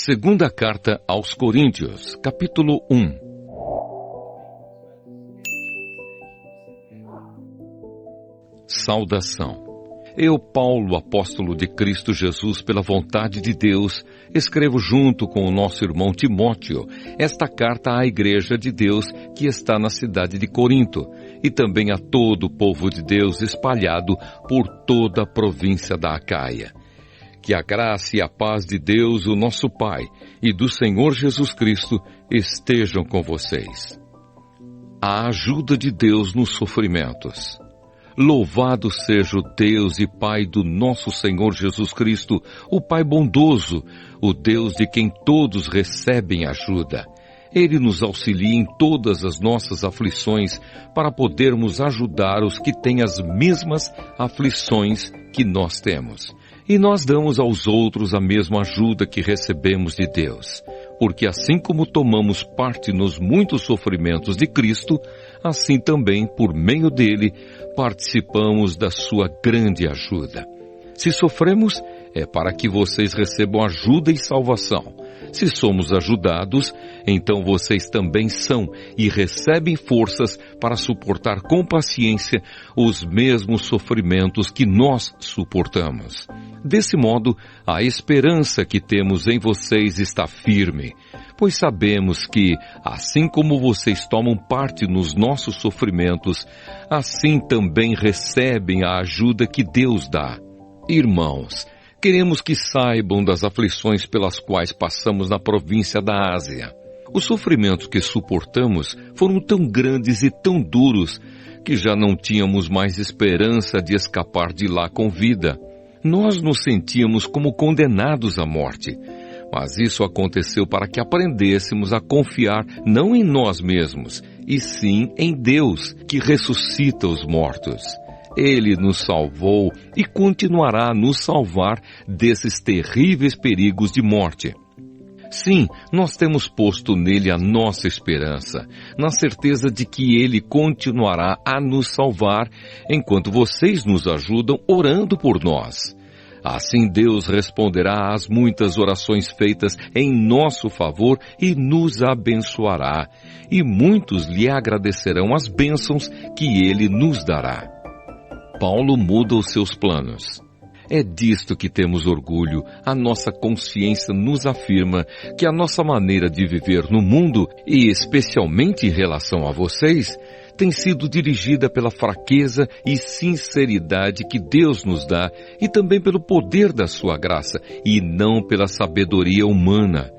Segunda carta aos Coríntios, capítulo 1. Saudação. Eu, Paulo, apóstolo de Cristo Jesus, pela vontade de Deus, escrevo junto com o nosso irmão Timóteo esta carta à Igreja de Deus que está na cidade de Corinto, e também a todo o povo de Deus espalhado por toda a província da Acaia. Que a graça e a paz de Deus, o nosso Pai, e do Senhor Jesus Cristo estejam com vocês. A ajuda de Deus nos sofrimentos. Louvado seja o Deus e Pai do nosso Senhor Jesus Cristo, o Pai bondoso, o Deus de quem todos recebem ajuda. Ele nos auxilia em todas as nossas aflições para podermos ajudar os que têm as mesmas aflições que nós temos. E nós damos aos outros a mesma ajuda que recebemos de Deus, porque assim como tomamos parte nos muitos sofrimentos de Cristo, assim também, por meio dele, participamos da sua grande ajuda. Se sofremos, é para que vocês recebam ajuda e salvação. Se somos ajudados, então vocês também são e recebem forças para suportar com paciência os mesmos sofrimentos que nós suportamos. Desse modo, a esperança que temos em vocês está firme, pois sabemos que, assim como vocês tomam parte nos nossos sofrimentos, assim também recebem a ajuda que Deus dá. Irmãos, queremos que saibam das aflições pelas quais passamos na província da Ásia. Os sofrimentos que suportamos foram tão grandes e tão duros que já não tínhamos mais esperança de escapar de lá com vida. Nós nos sentíamos como condenados à morte, mas isso aconteceu para que aprendêssemos a confiar não em nós mesmos, e sim em Deus, que ressuscita os mortos. Ele nos salvou e continuará a nos salvar desses terríveis perigos de morte. Sim, nós temos posto nele a nossa esperança, na certeza de que ele continuará a nos salvar enquanto vocês nos ajudam orando por nós. Assim Deus responderá às muitas orações feitas em nosso favor e nos abençoará, e muitos lhe agradecerão as bênçãos que ele nos dará. Paulo muda os seus planos. É disto que temos orgulho. A nossa consciência nos afirma que a nossa maneira de viver no mundo, e especialmente em relação a vocês, tem sido dirigida pela fraqueza e sinceridade que Deus nos dá e também pelo poder da sua graça e não pela sabedoria humana.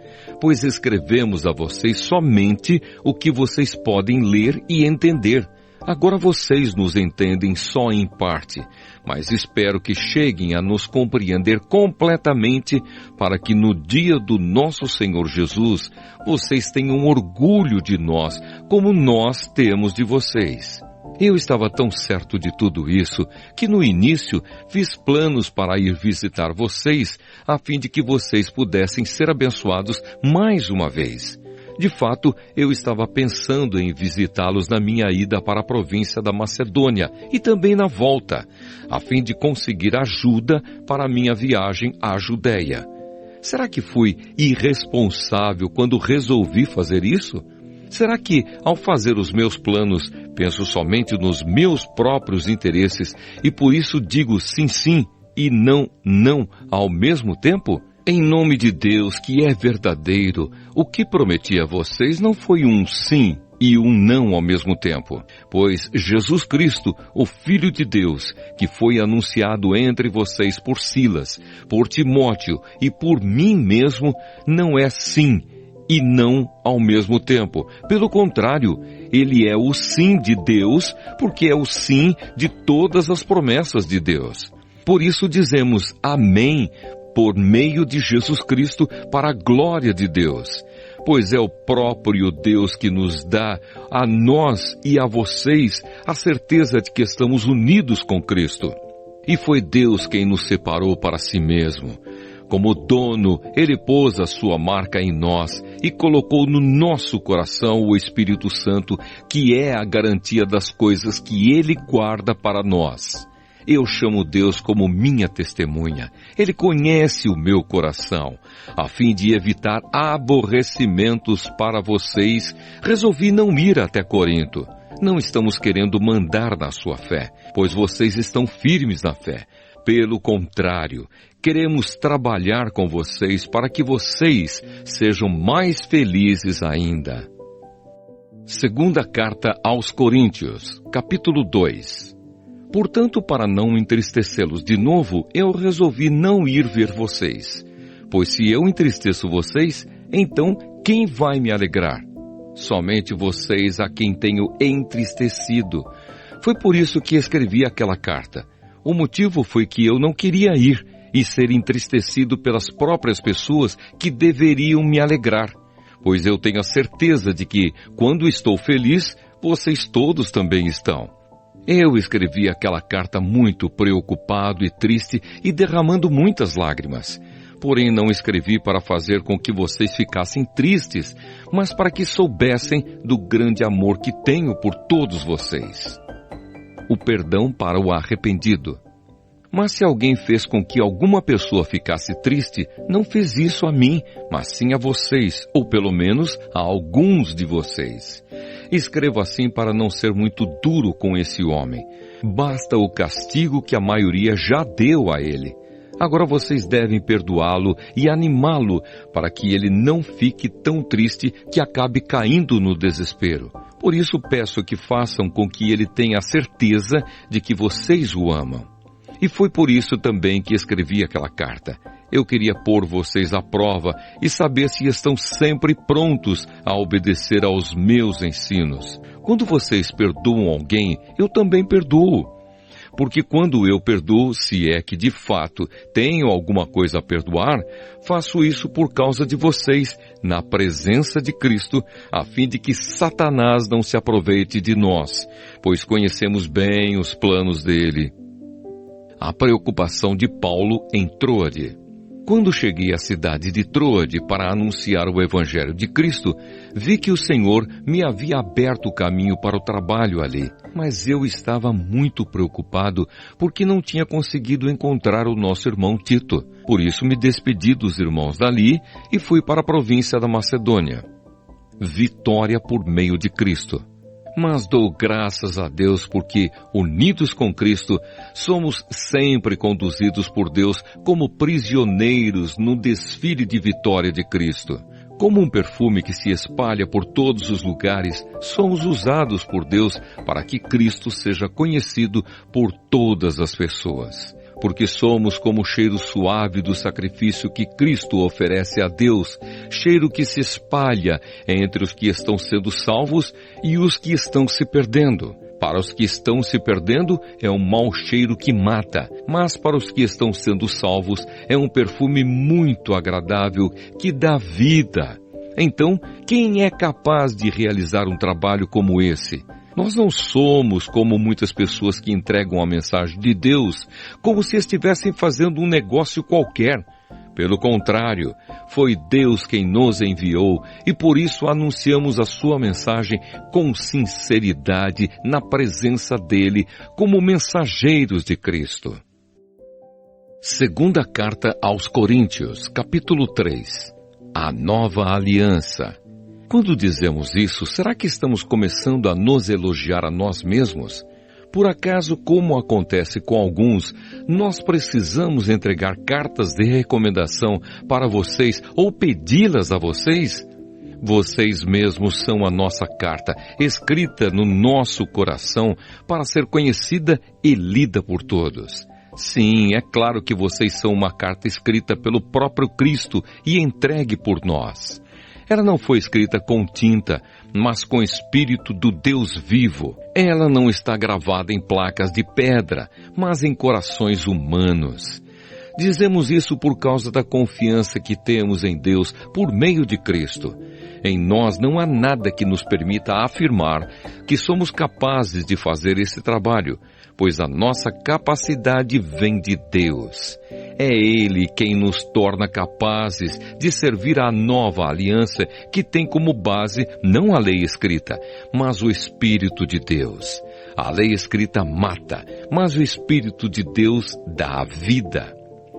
Pois escrevemos a vocês somente o que vocês podem ler e entender. Agora vocês nos entendem só em parte, mas espero que cheguem a nos compreender completamente para que no dia do nosso Senhor Jesus, vocês tenham orgulho de nós, como nós temos de vocês. Eu estava tão certo de tudo isso, que no início fiz planos para ir visitar vocês, a fim de que vocês pudessem ser abençoados mais uma vez. De fato, eu estava pensando em visitá-los na minha ida para a província da Macedônia e também na volta, a fim de conseguir ajuda para a minha viagem à Judéia. Será que fui irresponsável quando resolvi fazer isso? Será que, ao fazer os meus planos, penso somente nos meus próprios interesses e por isso digo sim, sim e não, não ao mesmo tempo? Em nome de Deus, que é verdadeiro, o que prometi a vocês não foi um sim e um não ao mesmo tempo, pois Jesus Cristo, o Filho de Deus, que foi anunciado entre vocês por Silas, por Timóteo e por mim mesmo, não é sim e não ao mesmo tempo. Pelo contrário, ele é o sim de Deus, porque é o sim de todas as promessas de Deus. Por isso dizemos amém, por meio de Jesus Cristo, para a glória de Deus. Pois é o próprio Deus que nos dá, a nós e a vocês, a certeza de que estamos unidos com Cristo. E foi Deus quem nos separou para si mesmo. Como dono, Ele pôs a sua marca em nós e colocou no nosso coração o Espírito Santo, que é a garantia das coisas que Ele guarda para nós. eu chamo Deus como minha testemunha. Ele conhece o meu coração. A fim de evitar aborrecimentos para vocês, resolvi não ir até Corinto. Não estamos querendo mandar na sua fé, pois vocês estão firmes na fé. Pelo contrário, queremos trabalhar com vocês para que vocês sejam mais felizes ainda. Segunda carta aos Coríntios, capítulo 2. Portanto, para não entristecê-los de novo, eu resolvi não ir ver vocês. Pois se eu entristeço vocês, então quem vai me alegrar? Somente vocês a quem tenho entristecido. Foi por isso que escrevi aquela carta. O motivo foi que eu não queria ir e ser entristecido pelas próprias pessoas que deveriam me alegrar. Pois eu tenho a certeza de que, quando estou feliz, vocês todos também estão. Eu escrevi aquela carta muito preocupado e triste e derramando muitas lágrimas. Porém, não escrevi para fazer com que vocês ficassem tristes, mas para que soubessem do grande amor que tenho por todos vocês. O perdão para o arrependido. Mas se alguém fez com que alguma pessoa ficasse triste, não fez isso a mim, mas sim a vocês, ou pelo menos a alguns de vocês. Escrevo assim para não ser muito duro com esse homem. Basta o castigo que a maioria já deu a ele. Agora vocês devem perdoá-lo e animá-lo para que ele não fique tão triste que acabe caindo no desespero. Por isso peço que façam com que ele tenha a certeza de que vocês o amam. E foi por isso também que escrevi aquela carta. Eu queria pôr vocês à prova e saber se estão sempre prontos a obedecer aos meus ensinos. Quando vocês perdoam alguém, eu também perdoo. Porque quando eu perdoo, se é que de fato tenho alguma coisa a perdoar, faço isso por causa de vocês, na presença de Cristo, a fim de que Satanás não se aproveite de nós, pois conhecemos bem os planos dele. A preocupação de Paulo em Troade. Quando cheguei à cidade de Troade para anunciar o Evangelho de Cristo, vi que o Senhor me havia aberto o caminho para o trabalho ali. Mas eu estava muito preocupado porque não tinha conseguido encontrar o nosso irmão Tito. Por isso me despedi dos irmãos dali e fui para a província da Macedônia. Vitória por meio de Cristo. Mas dou graças a Deus porque, unidos com Cristo, somos sempre conduzidos por Deus como prisioneiros no desfile de vitória de Cristo. Como um perfume que se espalha por todos os lugares, somos usados por Deus para que Cristo seja conhecido por todas as pessoas. Porque somos como o cheiro suave do sacrifício que Cristo oferece a Deus, cheiro que se espalha entre os que estão sendo salvos e os que estão se perdendo. Para os que estão se perdendo, é um mau cheiro que mata, mas para os que estão sendo salvos, é um perfume muito agradável que dá vida. Então, quem é capaz de realizar um trabalho como esse? Nós não somos como muitas pessoas que entregam a mensagem de Deus como se estivessem fazendo um negócio qualquer. Pelo contrário, foi Deus quem nos enviou e por isso anunciamos a sua mensagem com sinceridade na presença dele, como mensageiros de Cristo. Segunda carta aos Coríntios, capítulo 3. A nova aliança. Quando dizemos isso, será que estamos começando a nos elogiar a nós mesmos? Por acaso, como acontece com alguns, nós precisamos entregar cartas de recomendação para vocês ou pedi-las a vocês? Vocês mesmos são a nossa carta, escrita no nosso coração para ser conhecida e lida por todos. Sim, é claro que vocês são uma carta escrita pelo próprio Cristo e entregue por nós. Ela não foi escrita com tinta, mas com o Espírito do Deus vivo. Ela não está gravada em placas de pedra, mas em corações humanos. Dizemos isso por causa da confiança que temos em Deus por meio de Cristo. Em nós não há nada que nos permita afirmar que somos capazes de fazer esse trabalho, pois a nossa capacidade vem de Deus. É Ele quem nos torna capazes de servir à nova aliança que tem como base não a lei escrita, mas o Espírito de Deus. A lei escrita mata, mas o Espírito de Deus dá a vida.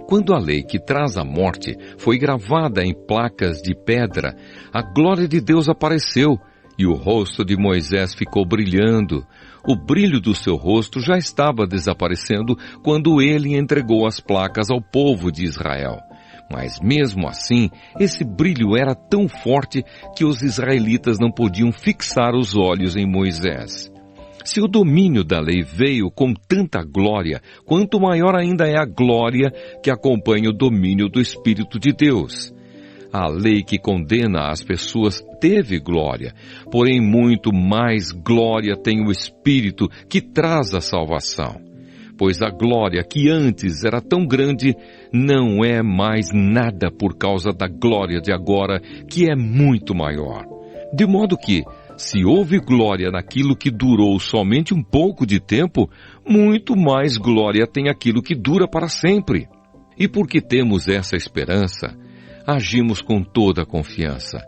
Quando a lei que traz a morte foi gravada em placas de pedra, a glória de Deus apareceu e o rosto de Moisés ficou brilhando. O brilho do seu rosto já estava desaparecendo quando ele entregou as placas ao povo de Israel. Mas mesmo assim, esse brilho era tão forte que os israelitas não podiam fixar os olhos em Moisés. Se o domínio da lei veio com tanta glória, quanto maior ainda é a glória que acompanha o domínio do Espírito de Deus. A lei que condena as pessoas teve glória, porém muito mais glória tem o Espírito que traz a salvação. Pois a glória que antes era tão grande não é mais nada por causa da glória de agora, que é muito maior. De modo que, se houve glória naquilo que durou somente um pouco de tempo, muito mais glória tem aquilo que dura para sempre. E porque temos essa esperança, agimos com toda a confiança.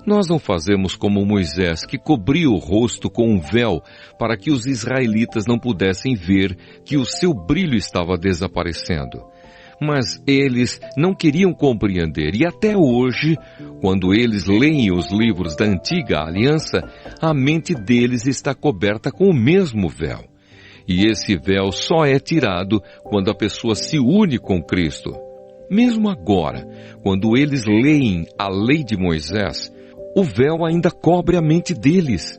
Nós não fazemos como Moisés, que cobria o rosto com um véu para que os israelitas não pudessem ver que o seu brilho estava desaparecendo. Mas eles não queriam compreender, e até hoje, quando eles leem os livros da antiga aliança, a mente deles está coberta com o mesmo véu. E esse véu só é tirado quando a pessoa se une com Cristo. Mesmo agora, quando eles leem a lei de Moisés, o véu ainda cobre a mente deles.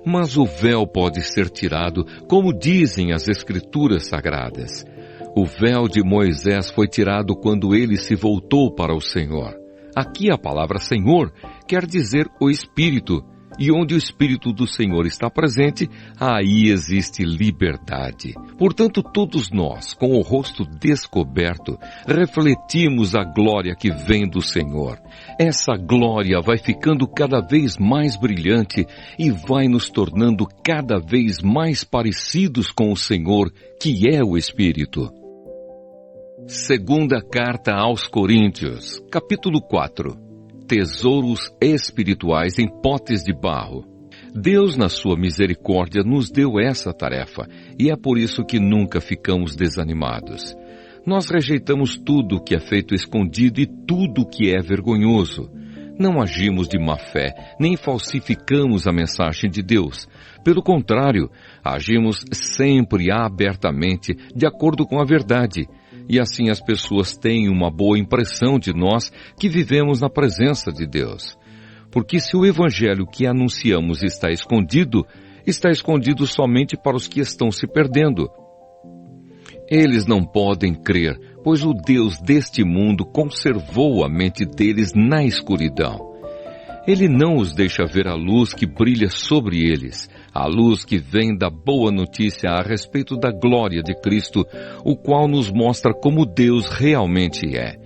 Mas o véu pode ser tirado, como dizem as Escrituras Sagradas. O véu de Moisés foi tirado quando ele se voltou para o Senhor. Aqui a palavra Senhor quer dizer o Espírito, e onde o Espírito do Senhor está presente, aí existe liberdade. Portanto, todos nós, com o rosto descoberto, refletimos a glória que vem do Senhor. Essa glória vai ficando cada vez mais brilhante e vai nos tornando cada vez mais parecidos com o Senhor, que é o Espírito. Segunda Carta aos Coríntios, capítulo 4. Tesouros espirituais em potes de barro. Deus, na sua misericórdia, nos deu essa tarefa, e é por isso que nunca ficamos desanimados. Nós rejeitamos tudo que é feito escondido e tudo que é vergonhoso. Não agimos de má fé, nem falsificamos a mensagem de Deus. Pelo contrário, agimos sempre abertamente, de acordo com a verdade. E assim as pessoas têm uma boa impressão de nós que vivemos na presença de Deus. Porque se o evangelho que anunciamos está escondido somente para os que estão se perdendo. Eles não podem crer, pois o Deus deste mundo conservou a mente deles na escuridão. Ele não os deixa ver a luz que brilha sobre eles, a luz que vem da boa notícia a respeito da glória de Cristo, o qual nos mostra como Deus realmente é.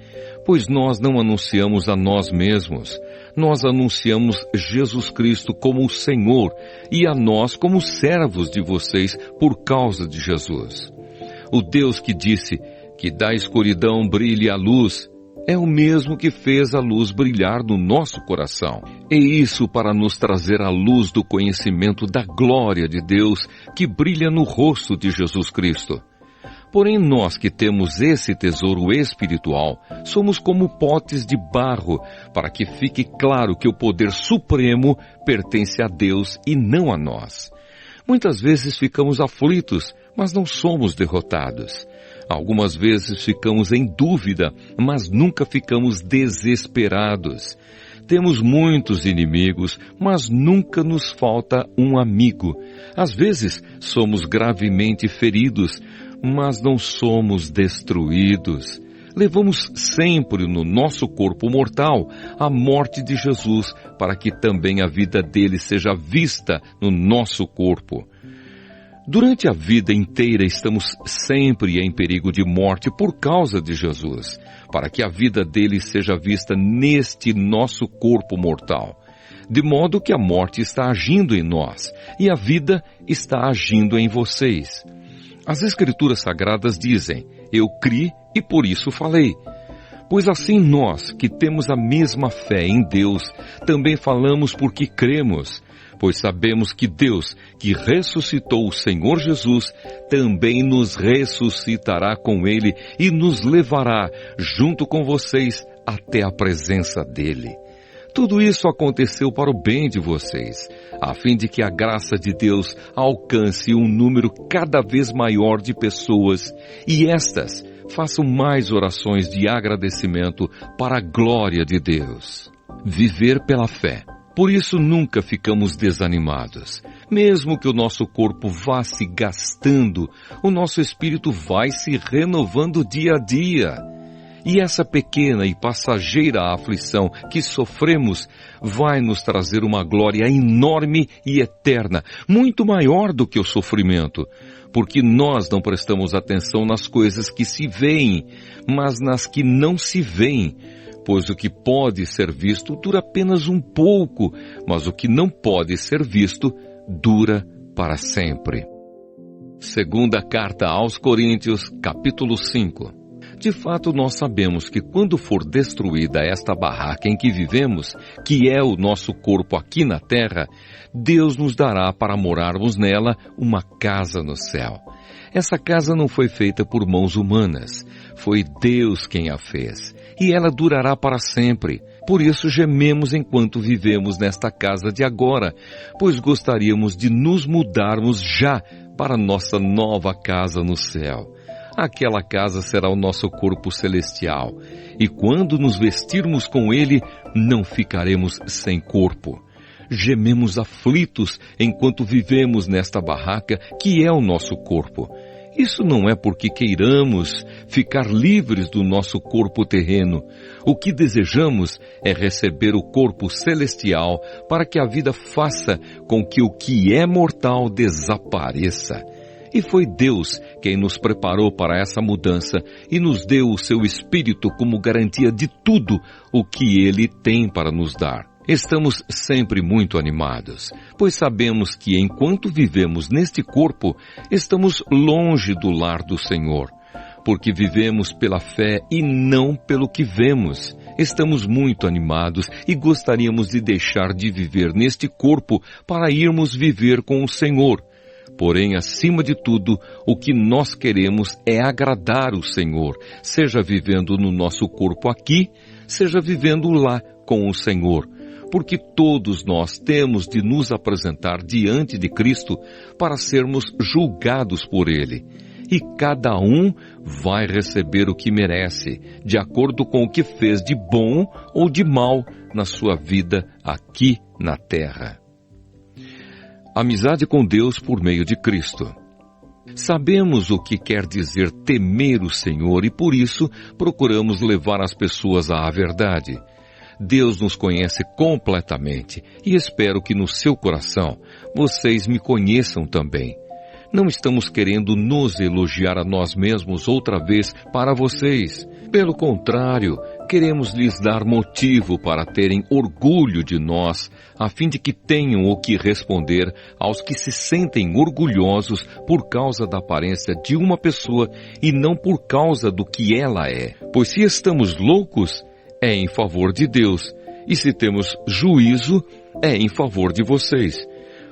Pois nós não anunciamos a nós mesmos, nós anunciamos Jesus Cristo como o Senhor e a nós como servos de vocês por causa de Jesus. O Deus que disse que da escuridão brilhe a luz, é o mesmo que fez a luz brilhar no nosso coração. E isso para nos trazer a luz do conhecimento da glória de Deus que brilha no rosto de Jesus Cristo. Porém, nós que temos esse tesouro espiritual, somos como potes de barro, para que fique claro que o poder supremo pertence a Deus e não a nós. Muitas vezes ficamos aflitos, mas não somos derrotados. Algumas vezes ficamos em dúvida, mas nunca ficamos desesperados. Temos muitos inimigos, mas nunca nos falta um amigo. Às vezes somos gravemente feridos, mas não somos destruídos. Levamos sempre no nosso corpo mortal a morte de Jesus, para que também a vida dele seja vista no nosso corpo. Durante a vida inteira estamos sempre em perigo de morte por causa de Jesus, para que a vida dele seja vista neste nosso corpo mortal. De modo que a morte está agindo em nós e a vida está agindo em vocês. As Escrituras Sagradas dizem, eu criei e por isso falei. Pois assim nós, que temos a mesma fé em Deus, também falamos porque cremos, pois sabemos que Deus, que ressuscitou o Senhor Jesus, também nos ressuscitará com Ele e nos levará, junto com vocês, até a presença dEle. Tudo isso aconteceu para o bem de vocês, a fim de que a graça de Deus alcance um número cada vez maior de pessoas e estas façam mais orações de agradecimento para a glória de Deus. Viver pela fé. Por isso nunca ficamos desanimados. Mesmo que o nosso corpo vá se gastando, o nosso espírito vai se renovando dia a dia. E essa pequena e passageira aflição que sofremos vai nos trazer uma glória enorme e eterna, muito maior do que o sofrimento, porque nós não prestamos atenção nas coisas que se veem, mas nas que não se veem, pois o que pode ser visto dura apenas um pouco, mas o que não pode ser visto dura para sempre. Segunda carta aos Coríntios, capítulo 5. De fato, nós sabemos que quando for destruída esta barraca em que vivemos, que é o nosso corpo aqui na terra, Deus nos dará para morarmos nela uma casa no céu. Essa casa não foi feita por mãos humanas, foi Deus quem a fez, e ela durará para sempre. Por isso gememos enquanto vivemos nesta casa de agora, pois gostaríamos de nos mudarmos já para nossa nova casa no céu. Aquela casa será o nosso corpo celestial, e quando nos vestirmos com ele, não ficaremos sem corpo. Gememos aflitos enquanto vivemos nesta barraca, que é o nosso corpo. Isso não é porque queiramos ficar livres do nosso corpo terreno. O que desejamos é receber o corpo celestial para que a vida faça com que o que é mortal desapareça. E foi Deus quem nos preparou para essa mudança e nos deu o seu Espírito como garantia de tudo o que Ele tem para nos dar. Estamos sempre muito animados, pois sabemos que enquanto vivemos neste corpo, estamos longe do lar do Senhor, porque vivemos pela fé e não pelo que vemos. Estamos muito animados e gostaríamos de deixar de viver neste corpo para irmos viver com o Senhor. Porém, acima de tudo, o que nós queremos é agradar o Senhor, seja vivendo no nosso corpo aqui, seja vivendo lá com o Senhor, porque todos nós temos de nos apresentar diante de Cristo para sermos julgados por Ele. E cada um vai receber o que merece, de acordo com o que fez de bom ou de mal na sua vida aqui na terra. Amizade com Deus por meio de Cristo. Sabemos o que quer dizer temer o Senhor e por isso procuramos levar as pessoas à verdade. Deus nos conhece completamente e espero que no seu coração vocês me conheçam também. Não estamos querendo nos elogiar a nós mesmos outra vez para vocês. Pelo contrário, queremos lhes dar motivo para terem orgulho de nós, a fim de que tenham o que responder aos que se sentem orgulhosos por causa da aparência de uma pessoa e não por causa do que ela é. Pois se estamos loucos, é em favor de Deus, e se temos juízo, é em favor de vocês.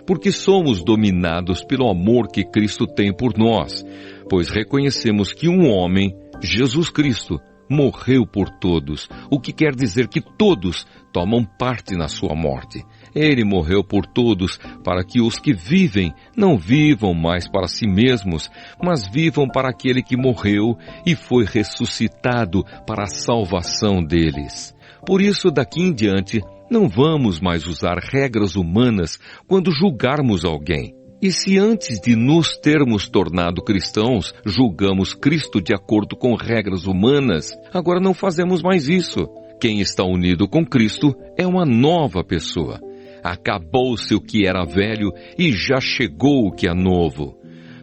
Porque somos dominados pelo amor que Cristo tem por nós, pois reconhecemos que um homem, Jesus Cristo, morreu por todos, o que quer dizer que todos tomam parte na sua morte. Ele morreu por todos para que os que vivem não vivam mais para si mesmos, mas vivam para aquele que morreu e foi ressuscitado para a salvação deles. Por isso, daqui em diante, não vamos mais usar regras humanas quando julgarmos alguém. E se antes de nos termos tornado cristãos, julgamos Cristo de acordo com regras humanas, agora não fazemos mais isso. Quem está unido com Cristo é uma nova pessoa. Acabou-se o que era velho e já chegou o que é novo.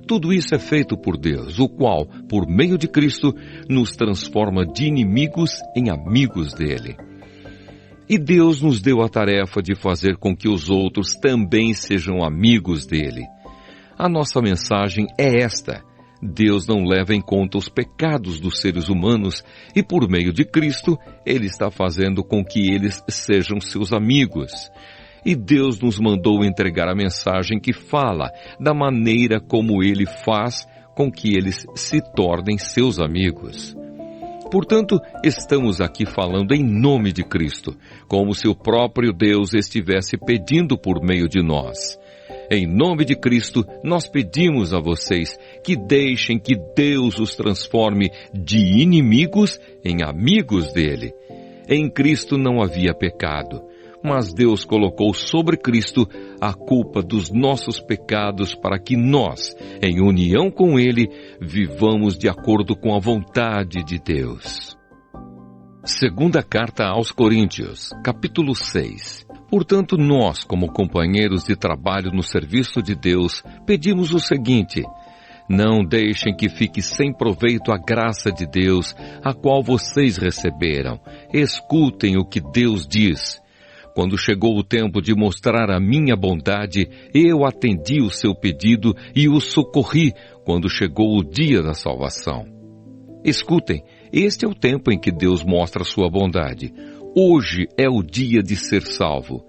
Tudo isso é feito por Deus, o qual, por meio de Cristo, nos transforma de inimigos em amigos dele. E Deus nos deu a tarefa de fazer com que os outros também sejam amigos dele. A nossa mensagem é esta: Deus não leva em conta os pecados dos seres humanos e, por meio de Cristo, Ele está fazendo com que eles sejam seus amigos. E Deus nos mandou entregar a mensagem que fala da maneira como Ele faz com que eles se tornem seus amigos. Portanto, estamos aqui falando em nome de Cristo, como se o próprio Deus estivesse pedindo por meio de nós. Em nome de Cristo, nós pedimos a vocês que deixem que Deus os transforme de inimigos em amigos dele. Em Cristo não havia pecado, mas Deus colocou sobre Cristo a culpa dos nossos pecados para que nós, em união com Ele, vivamos de acordo com a vontade de Deus. Segunda carta aos Coríntios, capítulo 6. Portanto, nós, como companheiros de trabalho no serviço de Deus, pedimos o seguinte: não deixem que fique sem proveito a graça de Deus, a qual vocês receberam. Escutem o que Deus diz. Quando chegou o tempo de mostrar a minha bondade, eu atendi o seu pedido e o socorri quando chegou o dia da salvação. Escutem, este é o tempo em que Deus mostra sua bondade. Hoje é o dia de ser salvo.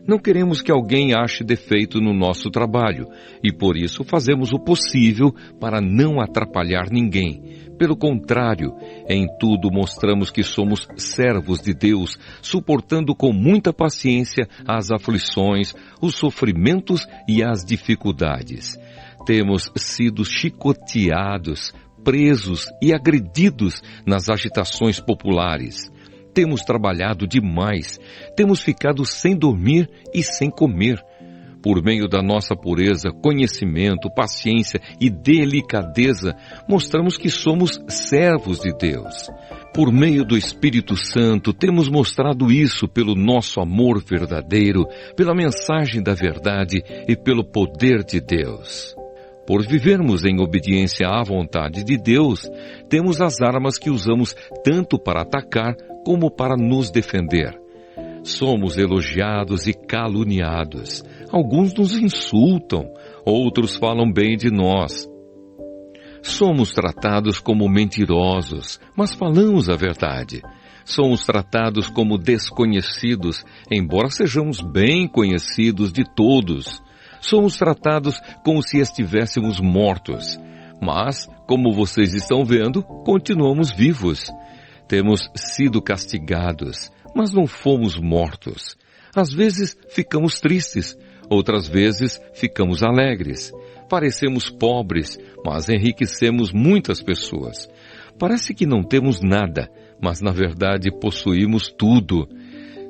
Não queremos que alguém ache defeito no nosso trabalho e por isso fazemos o possível para não atrapalhar ninguém. Pelo contrário, em tudo mostramos que somos servos de Deus, suportando com muita paciência as aflições, os sofrimentos e as dificuldades. Temos sido chicoteados, presos e agredidos nas agitações populares. Temos trabalhado demais, temos ficado sem dormir e sem comer. Por meio da nossa pureza, conhecimento, paciência e delicadeza, mostramos que somos servos de Deus. Por meio do Espírito Santo, temos mostrado isso pelo nosso amor verdadeiro, pela mensagem da verdade e pelo poder de Deus. Por vivermos em obediência à vontade de Deus, temos as armas que usamos tanto para atacar como para nos defender. Somos elogiados e caluniados. Alguns nos insultam, outros falam bem de nós. Somos tratados como mentirosos, mas falamos a verdade. Somos tratados como desconhecidos, embora sejamos bem conhecidos de todos. Somos tratados como se estivéssemos mortos. Mas, como vocês estão vendo, continuamos vivos. Temos sido castigados, mas não fomos mortos. Às vezes ficamos tristes, outras vezes ficamos alegres. Parecemos pobres, mas enriquecemos muitas pessoas. Parece que não temos nada, mas na verdade possuímos tudo.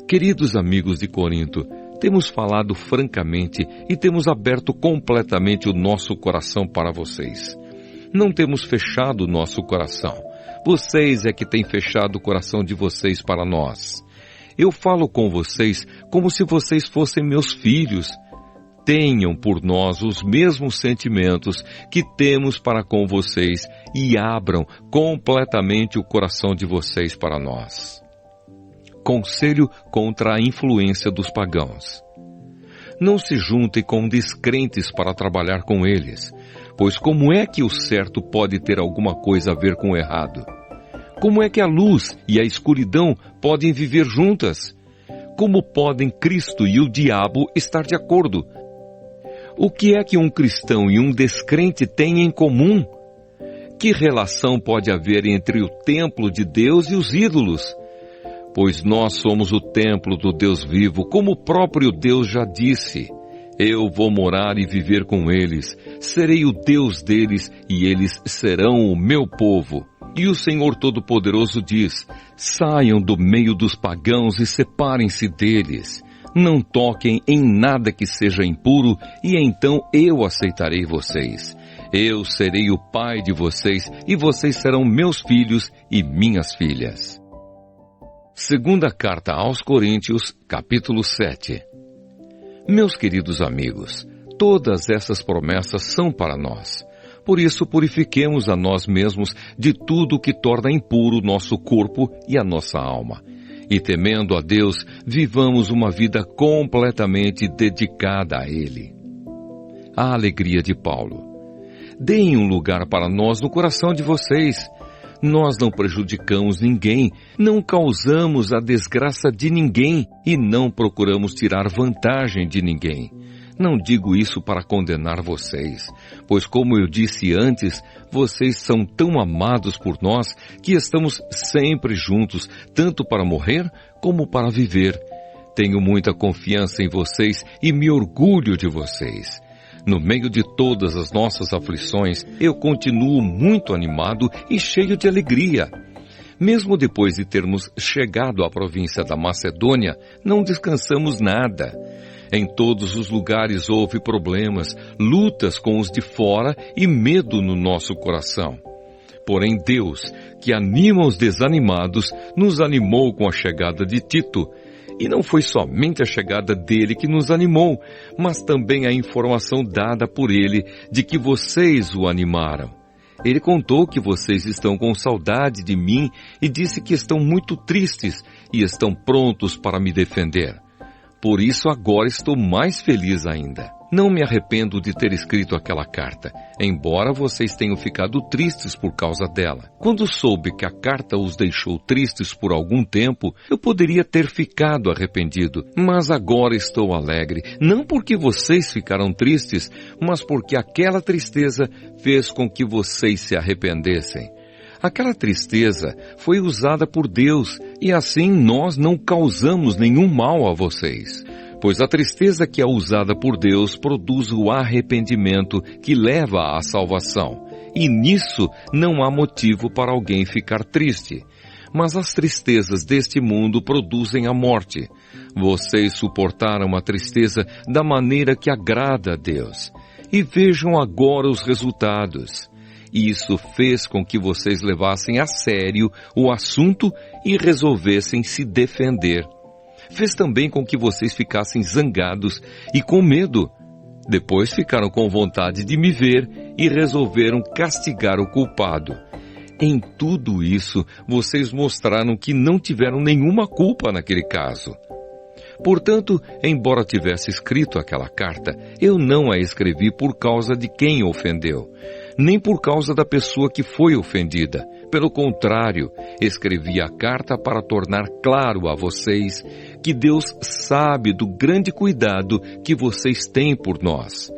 Queridos amigos de Corinto, temos falado francamente e temos aberto completamente o nosso coração para vocês. Não temos fechado o nosso coração. Vocês é que têm fechado o coração de vocês para nós. Eu falo com vocês como se vocês fossem meus filhos. Tenham por nós os mesmos sentimentos que temos para com vocês e abram completamente o coração de vocês para nós. Conselho contra a influência dos pagãos. Não se juntem com descrentes para trabalhar com eles, pois como é que o certo pode ter alguma coisa a ver com o errado? Como é que a luz e a escuridão podem viver juntas? Como podem Cristo e o diabo estar de acordo? O que é que um cristão e um descrente têm em comum? Que relação pode haver entre o templo de Deus e os ídolos? Pois nós somos o templo do Deus vivo, como o próprio Deus já disse. Eu vou morar e viver com eles, serei o Deus deles e eles serão o meu povo. E o Senhor Todo-Poderoso diz: saiam do meio dos pagãos e separem-se deles. Não toquem em nada que seja impuro, e então eu aceitarei vocês. Eu serei o pai de vocês, e vocês serão meus filhos e minhas filhas. Segunda carta aos Coríntios, capítulo 7. Meus queridos amigos, todas essas promessas são para nós. Por isso, purifiquemos a nós mesmos de tudo que torna impuro nosso corpo e a nossa alma. E temendo a Deus, vivamos uma vida completamente dedicada a Ele. A alegria de Paulo. Deem um lugar para nós no coração de vocês. Nós não prejudicamos ninguém, não causamos a desgraça de ninguém e não procuramos tirar vantagem de ninguém. Não digo isso para condenar vocês, pois como eu disse antes, vocês são tão amados por nós que estamos sempre juntos, tanto para morrer como para viver. Tenho muita confiança em vocês e me orgulho de vocês. No meio de todas as nossas aflições, eu continuo muito animado e cheio de alegria. Mesmo depois de termos chegado à província da Macedônia, não descansamos nada. Em todos os lugares houve problemas, lutas com os de fora e medo no nosso coração. Porém Deus, que anima os desanimados, nos animou com a chegada de Tito. E não foi somente a chegada dele que nos animou, mas também a informação dada por ele de que vocês o animaram. Ele contou que vocês estão com saudade de mim e disse que estão muito tristes e estão prontos para me defender. Por isso agora estou mais feliz ainda. Não me arrependo de ter escrito aquela carta, embora vocês tenham ficado tristes por causa dela. Quando soube que a carta os deixou tristes por algum tempo, eu poderia ter ficado arrependido, mas agora estou alegre, não porque vocês ficaram tristes, mas porque aquela tristeza fez com que vocês se arrependessem. Aquela tristeza foi usada por Deus e assim nós não causamos nenhum mal a vocês. Pois a tristeza que é usada por Deus produz o arrependimento que leva à salvação. E nisso não há motivo para alguém ficar triste. Mas as tristezas deste mundo produzem a morte. Vocês suportaram a tristeza da maneira que agrada a Deus. E vejam agora os resultados. Isso fez com que vocês levassem a sério o assunto e resolvessem se defender. Fez também com que vocês ficassem zangados e com medo. Depois ficaram com vontade de me ver e resolveram castigar o culpado. Em tudo isso, vocês mostraram que não tiveram nenhuma culpa naquele caso. Portanto, embora tivesse escrito aquela carta, eu não a escrevi por causa de quem ofendeu, nem por causa da pessoa que foi ofendida. Pelo contrário, escrevi a carta para tornar claro a vocês que Deus sabe do grande cuidado que vocês têm por nós.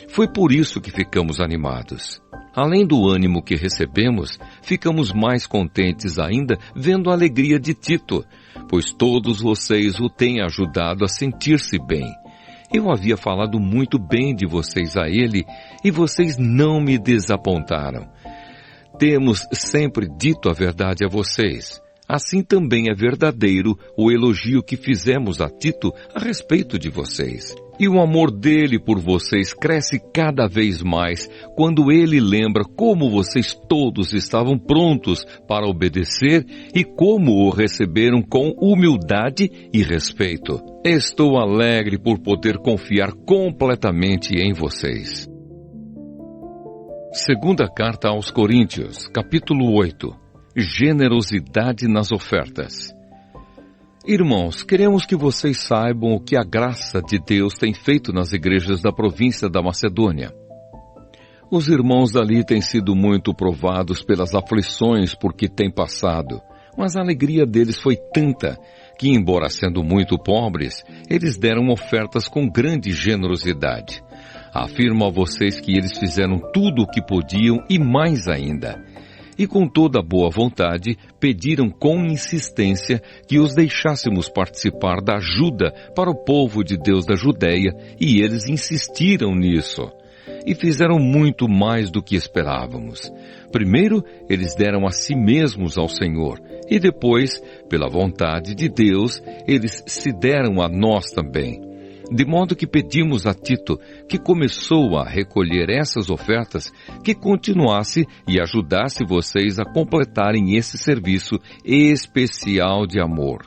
Foi por isso que ficamos animados. Além do ânimo que recebemos, ficamos mais contentes ainda vendo a alegria de Tito, pois todos vocês o têm ajudado a sentir-se bem. Eu havia falado muito bem de vocês a ele e vocês não me desapontaram. Temos sempre dito a verdade a vocês. Assim também é verdadeiro o elogio que fizemos a Tito a respeito de vocês. E o amor dele por vocês cresce cada vez mais quando ele lembra como vocês todos estavam prontos para obedecer e como o receberam com humildade e respeito. Estou alegre por poder confiar completamente em vocês. Segunda carta aos Coríntios, capítulo 8. Generosidade nas ofertas. Irmãos, queremos que vocês saibam o que a graça de Deus tem feito nas igrejas da província da Macedônia. Os irmãos dali têm sido muito provados pelas aflições por que têm passado, mas a alegria deles foi tanta que, embora sendo muito pobres, eles deram ofertas com grande generosidade. Afirmo a vocês que eles fizeram tudo o que podiam e mais ainda. E com toda boa vontade, pediram com insistência que os deixássemos participar da ajuda para o povo de Deus da Judéia, e eles insistiram nisso. E fizeram muito mais do que esperávamos. Primeiro, eles deram a si mesmos ao Senhor, e depois, pela vontade de Deus, eles se deram a nós também. De modo que pedimos a Tito, que começou a recolher essas ofertas, que continuasse e ajudasse vocês a completarem esse serviço especial de amor.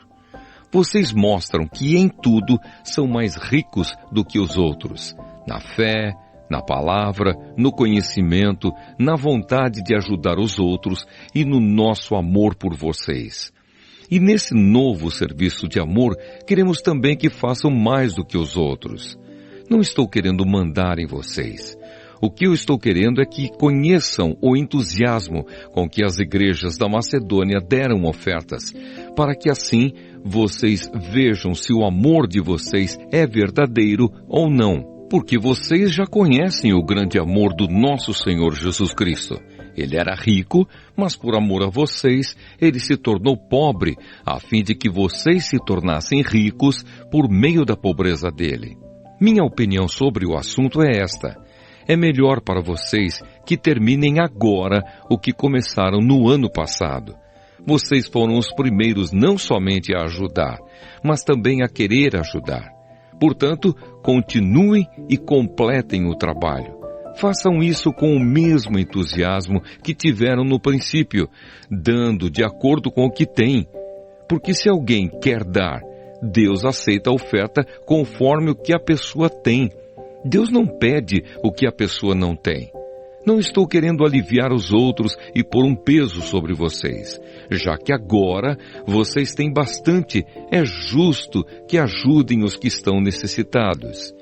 Vocês mostram que em tudo são mais ricos do que os outros, na fé, na palavra, no conhecimento, na vontade de ajudar os outros e no nosso amor por vocês. E nesse novo serviço de amor, queremos também que façam mais do que os outros. Não estou querendo mandar em vocês. O que eu estou querendo é que conheçam o entusiasmo com que as igrejas da Macedônia deram ofertas, para que assim vocês vejam se o amor de vocês é verdadeiro ou não. Porque vocês já conhecem o grande amor do nosso Senhor Jesus Cristo. Ele era rico, mas por amor a vocês, ele se tornou pobre, a fim de que vocês se tornassem ricos por meio da pobreza dele. Minha opinião sobre o assunto é esta. É melhor para vocês que terminem agora o que começaram no ano passado. Vocês foram os primeiros não somente a ajudar, mas também a querer ajudar. Portanto, continuem e completem o trabalho. Façam isso com o mesmo entusiasmo que tiveram no princípio, dando de acordo com o que têm. Porque se alguém quer dar, Deus aceita a oferta conforme o que a pessoa tem. Deus não pede o que a pessoa não tem. Não estou querendo aliviar os outros e pôr um peso sobre vocês. Já que agora vocês têm bastante, é justo que ajudem os que estão necessitados.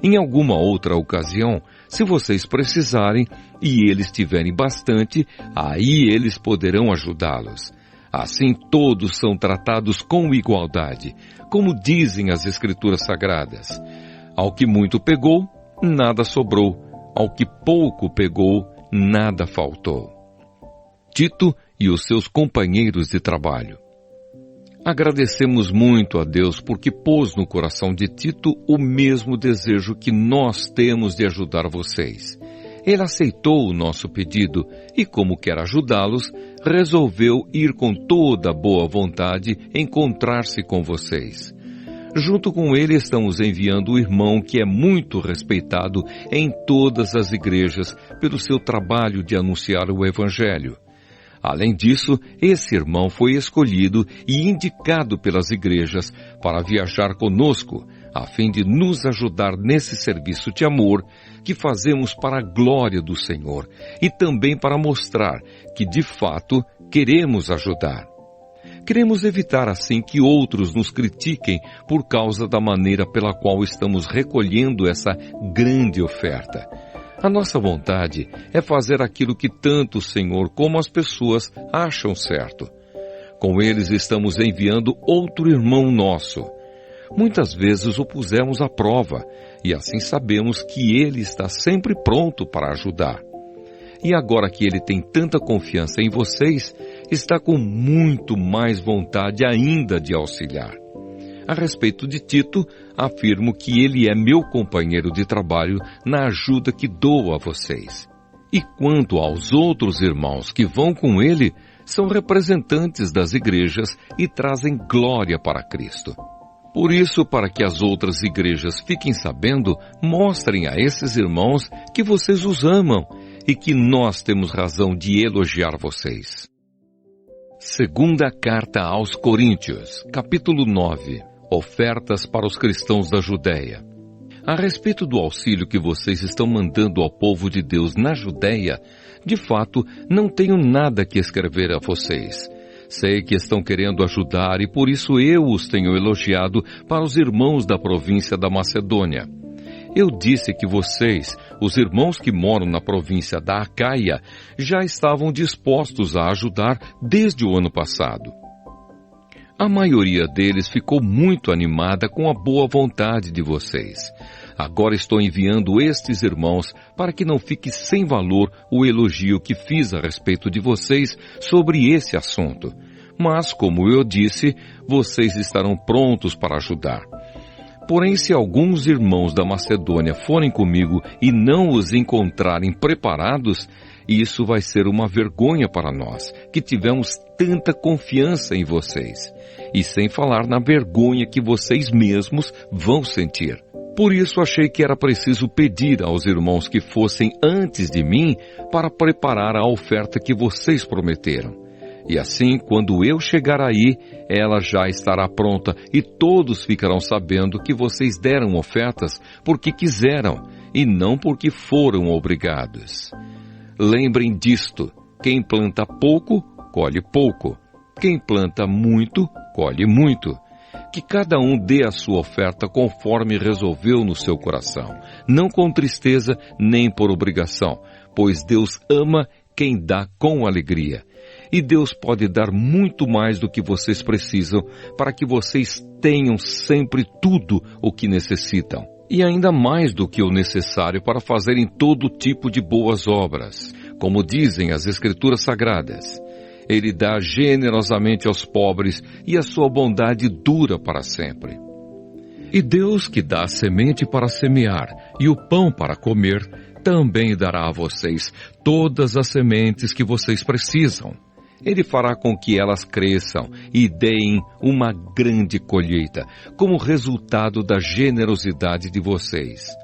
Em alguma outra ocasião, se vocês precisarem e eles tiverem bastante, aí eles poderão ajudá-los. Assim todos são tratados com igualdade, como dizem as Escrituras Sagradas. Ao que muito pegou, nada sobrou. Ao que pouco pegou, nada faltou. Tito e os seus companheiros de trabalho. Agradecemos muito a Deus porque pôs no coração de Tito o mesmo desejo que nós temos de ajudar vocês. Ele aceitou o nosso pedido e, como quer ajudá-los, resolveu ir com toda a boa vontade encontrar-se com vocês. Junto com ele estamos enviando o irmão que é muito respeitado em todas as igrejas pelo seu trabalho de anunciar o Evangelho. Além disso, esse irmão foi escolhido e indicado pelas igrejas para viajar conosco, a fim de nos ajudar nesse serviço de amor que fazemos para a glória do Senhor e também para mostrar que, de fato, queremos ajudar. Queremos evitar assim que outros nos critiquem por causa da maneira pela qual estamos recolhendo essa grande oferta. A nossa vontade é fazer aquilo que tanto o Senhor como as pessoas acham certo. Com eles estamos enviando outro irmão nosso. Muitas vezes o pusemos à prova e assim sabemos que ele está sempre pronto para ajudar. E agora que ele tem tanta confiança em vocês, está com muito mais vontade ainda de auxiliar. A respeito de Tito, afirmo que ele é meu companheiro de trabalho na ajuda que dou a vocês. E quanto aos outros irmãos que vão com ele, são representantes das igrejas e trazem glória para Cristo. Por isso, para que as outras igrejas fiquem sabendo, mostrem a esses irmãos que vocês os amam e que nós temos razão de elogiar vocês. Segunda Carta aos Coríntios, capítulo 9. Ofertas para os cristãos da Judéia. A respeito do auxílio que vocês estão mandando ao povo de Deus na Judéia, de fato, não tenho nada que escrever a vocês. Sei que estão querendo ajudar e por isso eu os tenho elogiado para os irmãos da província da Macedônia. Eu disse que vocês, os irmãos que moram na província da Acaia, já estavam dispostos a ajudar desde o ano passado. A maioria deles ficou muito animada com a boa vontade de vocês. Agora estou enviando estes irmãos para que não fique sem valor o elogio que fiz a respeito de vocês sobre esse assunto. Mas, como eu disse, vocês estarão prontos para ajudar. Porém, se alguns irmãos da Macedônia forem comigo e não os encontrarem preparados, isso vai ser uma vergonha para nós, que tivemos tanta confiança em vocês. E sem falar na vergonha que vocês mesmos vão sentir. Por isso achei que era preciso pedir aos irmãos que fossem antes de mim para preparar a oferta que vocês prometeram. E assim, quando eu chegar aí, ela já estará pronta e todos ficarão sabendo que vocês deram ofertas porque quiseram e não porque foram obrigados. Lembrem disto, quem planta pouco, colhe pouco. Quem planta muito, colhe muito. Que cada um dê a sua oferta conforme resolveu no seu coração, não com tristeza nem por obrigação, pois Deus ama quem dá com alegria. E Deus pode dar muito mais do que vocês precisam para que vocês tenham sempre tudo o que necessitam. E ainda mais do que o necessário para fazerem todo tipo de boas obras, como dizem as Escrituras Sagradas. Ele dá generosamente aos pobres e a sua bondade dura para sempre. E Deus, que dá a semente para semear e o pão para comer, também dará a vocês todas as sementes que vocês precisam. Ele fará com que elas cresçam e deem uma grande colheita, como resultado da generosidade de vocês.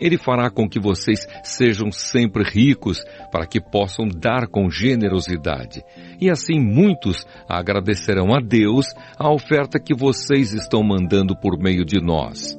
Ele fará com que vocês sejam sempre ricos, para que possam dar com generosidade. E assim muitos agradecerão a Deus a oferta que vocês estão mandando por meio de nós.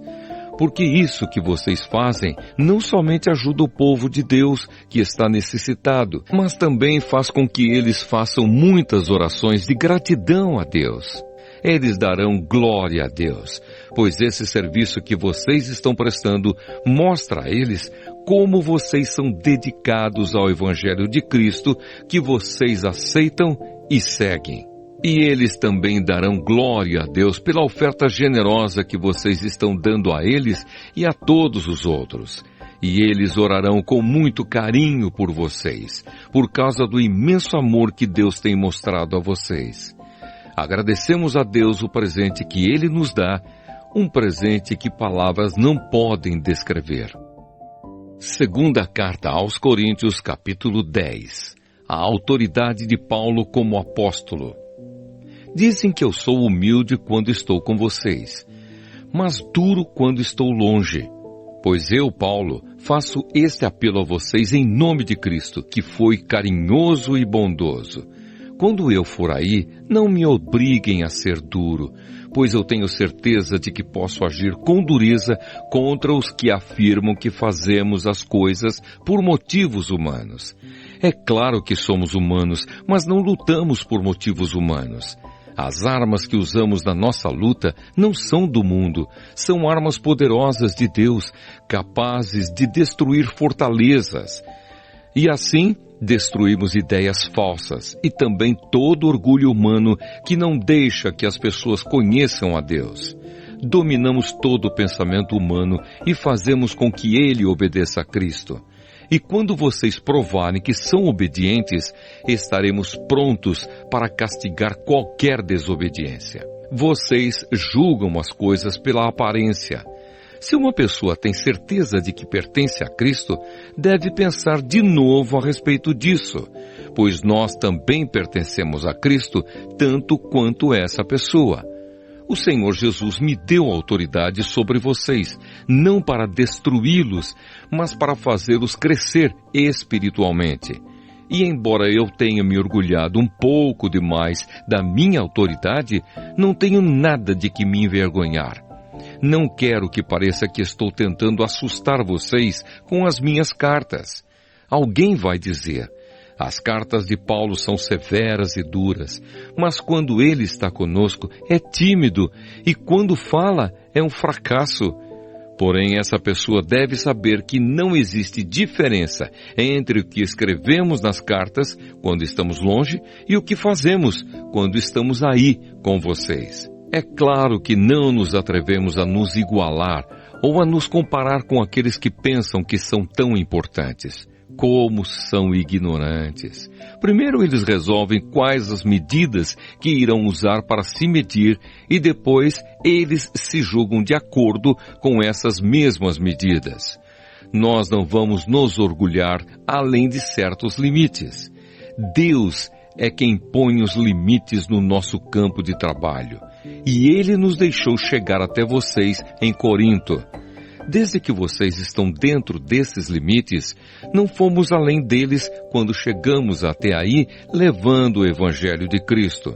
Porque isso que vocês fazem não somente ajuda o povo de Deus que está necessitado, mas também faz com que eles façam muitas orações de gratidão a Deus. Eles darão glória a Deus, pois esse serviço que vocês estão prestando mostra a eles como vocês são dedicados ao Evangelho de Cristo, que vocês aceitam e seguem. E eles também darão glória a Deus pela oferta generosa que vocês estão dando a eles e a todos os outros. E eles orarão com muito carinho por vocês, por causa do imenso amor que Deus tem mostrado a vocês. Agradecemos a Deus o presente que Ele nos dá, um presente que palavras não podem descrever. Segunda carta aos Coríntios, capítulo 10. A autoridade de Paulo como apóstolo. Dizem que eu sou humilde quando estou com vocês, mas duro quando estou longe. Pois eu, Paulo, faço este apelo a vocês em nome de Cristo, que foi carinhoso e bondoso. Quando eu for aí, não me obriguem a ser duro, pois eu tenho certeza de que posso agir com dureza contra os que afirmam que fazemos as coisas por motivos humanos. É claro que somos humanos, mas não lutamos por motivos humanos. As armas que usamos na nossa luta não são do mundo, são armas poderosas de Deus, capazes de destruir fortalezas. E assim, destruímos ideias falsas e também todo orgulho humano que não deixa que as pessoas conheçam a Deus. Dominamos todo o pensamento humano e fazemos com que ele obedeça a Cristo. E quando vocês provarem que são obedientes, estaremos prontos para castigar qualquer desobediência. Vocês julgam as coisas pela aparência. Se uma pessoa tem certeza de que pertence a Cristo, deve pensar de novo a respeito disso, pois nós também pertencemos a Cristo tanto quanto essa pessoa. O Senhor Jesus me deu autoridade sobre vocês, não para destruí-los, mas para fazê-los crescer espiritualmente. E embora eu tenha me orgulhado um pouco demais da minha autoridade, não tenho nada de que me envergonhar. Não quero que pareça que estou tentando assustar vocês com as minhas cartas. Alguém vai dizer: as cartas de Paulo são severas e duras, mas quando ele está conosco é tímido e quando fala é um fracasso. Porém, essa pessoa deve saber que não existe diferença entre o que escrevemos nas cartas quando estamos longe e o que fazemos quando estamos aí com vocês. É claro que não nos atrevemos a nos igualar ou a nos comparar com aqueles que pensam que são tão importantes. Como são ignorantes! Primeiro eles resolvem quais as medidas que irão usar para se medir e depois eles se julgam de acordo com essas mesmas medidas. Nós não vamos nos orgulhar além de certos limites. Deus é quem põe os limites no nosso campo de trabalho. E Ele nos deixou chegar até vocês em Corinto. Desde que vocês estão dentro desses limites, não fomos além deles quando chegamos até aí levando o Evangelho de Cristo.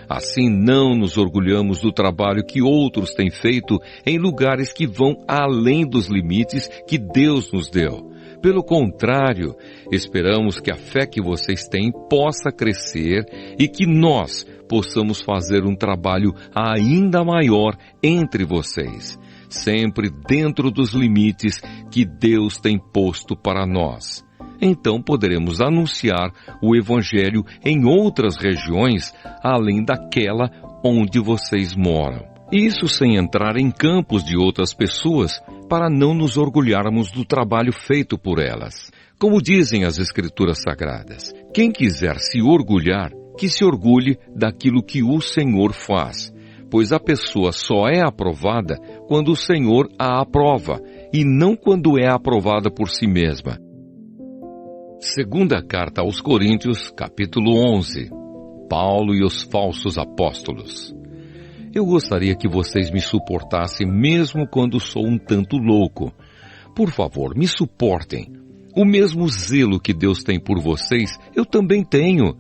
Assim não nos orgulhamos do trabalho que outros têm feito em lugares que vão além dos limites que Deus nos deu. Pelo contrário, esperamos que a fé que vocês têm possa crescer e que nós possamos fazer um trabalho ainda maior entre vocês, sempre dentro dos limites que Deus tem posto para nós. Então poderemos anunciar o Evangelho em outras regiões, além daquela onde vocês moram. Isso sem entrar em campos de outras pessoas, para não nos orgulharmos do trabalho feito por elas. Como dizem as Escrituras Sagradas, quem quiser se orgulhar, que se orgulhe daquilo que o Senhor faz, pois a pessoa só é aprovada quando o Senhor a aprova, e não quando é aprovada por si mesma. Segunda carta aos Coríntios, capítulo 11. Paulo e os falsos apóstolos. Eu gostaria que vocês me suportassem mesmo quando sou um tanto louco. Por favor, me suportem. O mesmo zelo que Deus tem por vocês, eu também tenho,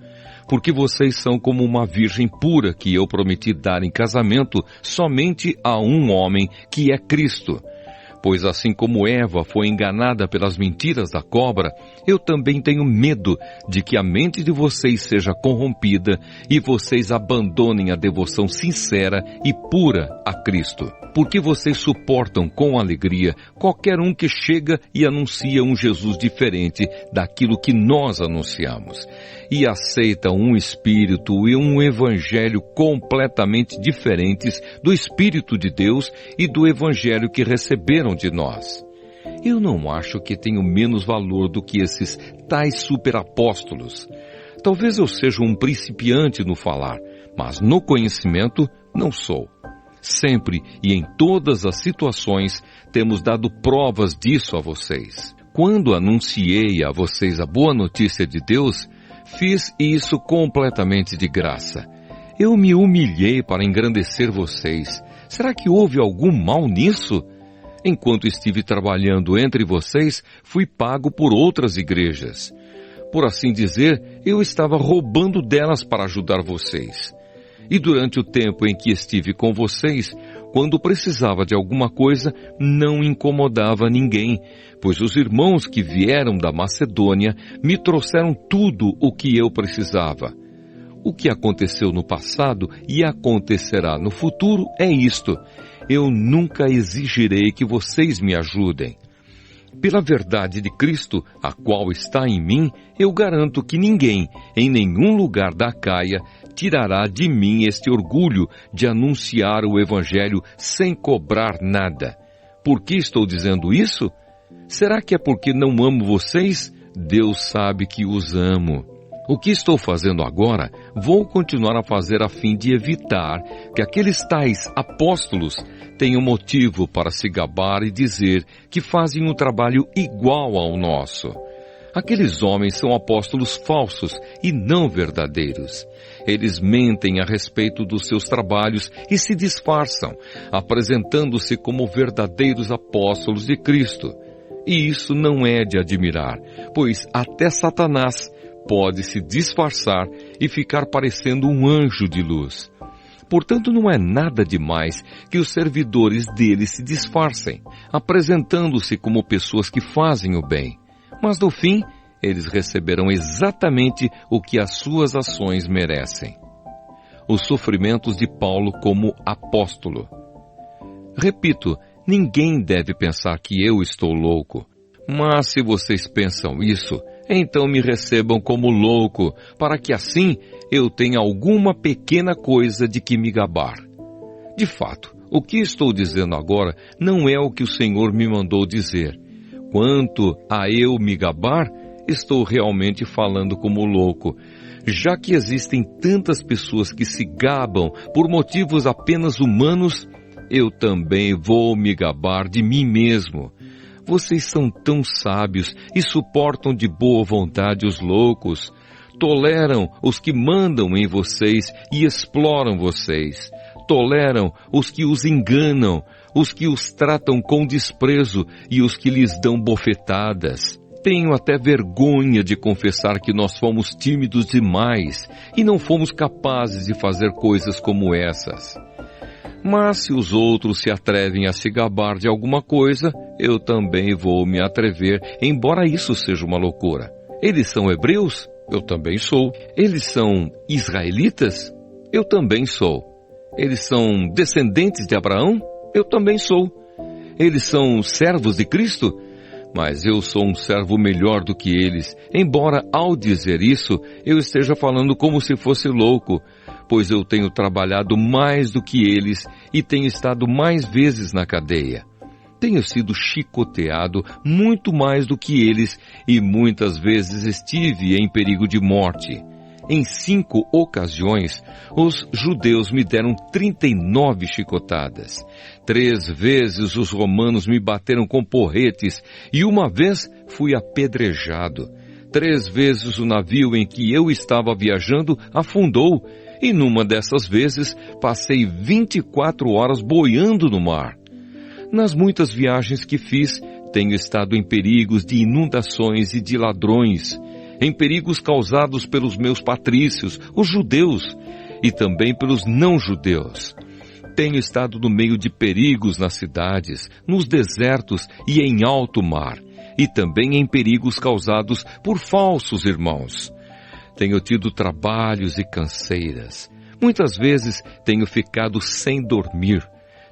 porque vocês são como uma virgem pura que eu prometi dar em casamento somente a um homem, que é Cristo. Pois assim como Eva foi enganada pelas mentiras da cobra, eu também tenho medo de que a mente de vocês seja corrompida e vocês abandonem a devoção sincera e pura a Cristo. Porque vocês suportam com alegria qualquer um que chega e anuncia um Jesus diferente daquilo que nós anunciamos, e aceitam um Espírito e um Evangelho completamente diferentes do Espírito de Deus e do Evangelho que receberam de nós. Eu não acho que tenho menos valor do que esses tais superapóstolos. Talvez eu seja um principiante no falar, mas no conhecimento não sou. Sempre e em todas as situações temos dado provas disso a vocês. Quando anunciei a vocês a boa notícia de Deus, fiz isso completamente de graça. Eu me humilhei para engrandecer vocês. Será que houve algum mal nisso? Enquanto estive trabalhando entre vocês, fui pago por outras igrejas. Por assim dizer, eu estava roubando delas para ajudar vocês. E durante o tempo em que estive com vocês, quando precisava de alguma coisa, não incomodava ninguém, pois os irmãos que vieram da Macedônia me trouxeram tudo o que eu precisava. O que aconteceu no passado e acontecerá no futuro é isto: eu nunca exigirei que vocês me ajudem. Pela verdade de Cristo, a qual está em mim, eu garanto que ninguém, em nenhum lugar da Acaia, tirará de mim este orgulho de anunciar o Evangelho sem cobrar nada. Por que estou dizendo isso? Será que é porque não amo vocês? Deus sabe que os amo. O que estou fazendo agora, vou continuar a fazer a fim de evitar que aqueles tais apóstolos tenham motivo para se gabar e dizer que fazem um trabalho igual ao nosso. Aqueles homens são apóstolos falsos e não verdadeiros. Eles mentem a respeito dos seus trabalhos e se disfarçam, apresentando-se como verdadeiros apóstolos de Cristo. E isso não é de admirar, pois até Satanás pode se disfarçar e ficar parecendo um anjo de luz. Portanto, não é nada demais que os servidores dele se disfarcem, apresentando-se como pessoas que fazem o bem. Mas no fim, eles receberão exatamente o que as suas ações merecem. Os sofrimentos de Paulo como apóstolo. Repito, ninguém deve pensar que eu estou louco. Mas se vocês pensam isso, então me recebam como louco, para que assim eu tenha alguma pequena coisa de que me gabar. De fato, o que estou dizendo agora não é o que o Senhor me mandou dizer. Quanto a eu me gabar, estou realmente falando como louco, já que existem tantas pessoas que se gabam por motivos apenas humanos, eu também vou me gabar de mim mesmo. Vocês são tão sábios e suportam de boa vontade os loucos, toleram os que mandam em vocês e exploram vocês, toleram os que os enganam, os que os tratam com desprezo e os que lhes dão bofetadas. Tenho até vergonha de confessar que nós fomos tímidos demais e não fomos capazes de fazer coisas como essas. Mas se os outros se atrevem a se gabar de alguma coisa, eu também vou me atrever, embora isso seja uma loucura. Eles são hebreus? Eu também sou. Eles são israelitas? Eu também sou. Eles são descendentes de Abraão? Eu também sou. Eles são servos de Cristo? Mas eu sou um servo melhor do que eles, embora ao dizer isso, eu esteja falando como se fosse louco, pois eu tenho trabalhado mais do que eles e tenho estado mais vezes na cadeia. Tenho sido chicoteado muito mais do que eles e muitas vezes estive em perigo de morte. Em 5 ocasiões, os judeus me deram 39 chicotadas. 3 vezes os romanos me bateram com porretes e uma vez fui apedrejado. 3 vezes o navio em que eu estava viajando afundou e numa dessas vezes passei 24 horas boiando no mar. Nas muitas viagens que fiz, tenho estado em perigos de inundações e de ladrões, em perigos causados pelos meus patrícios, os judeus, e também pelos não-judeus. Tenho estado no meio de perigos nas cidades, nos desertos e em alto mar, e também em perigos causados por falsos irmãos. Tenho tido trabalhos e canseiras. Muitas vezes tenho ficado sem dormir.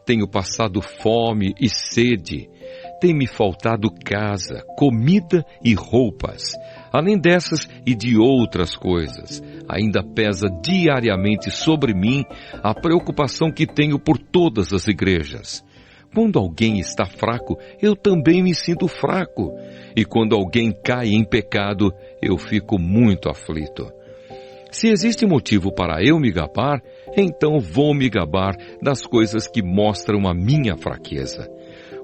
Tenho passado fome e sede. Tem-me faltado casa, comida e roupas. Além dessas e de outras coisas, ainda pesa diariamente sobre mim a preocupação que tenho por todas as igrejas. Quando alguém está fraco, eu também me sinto fraco. E quando alguém cai em pecado, eu fico muito aflito. Se existe motivo para eu me gabar, então vou me gabar das coisas que mostram a minha fraqueza.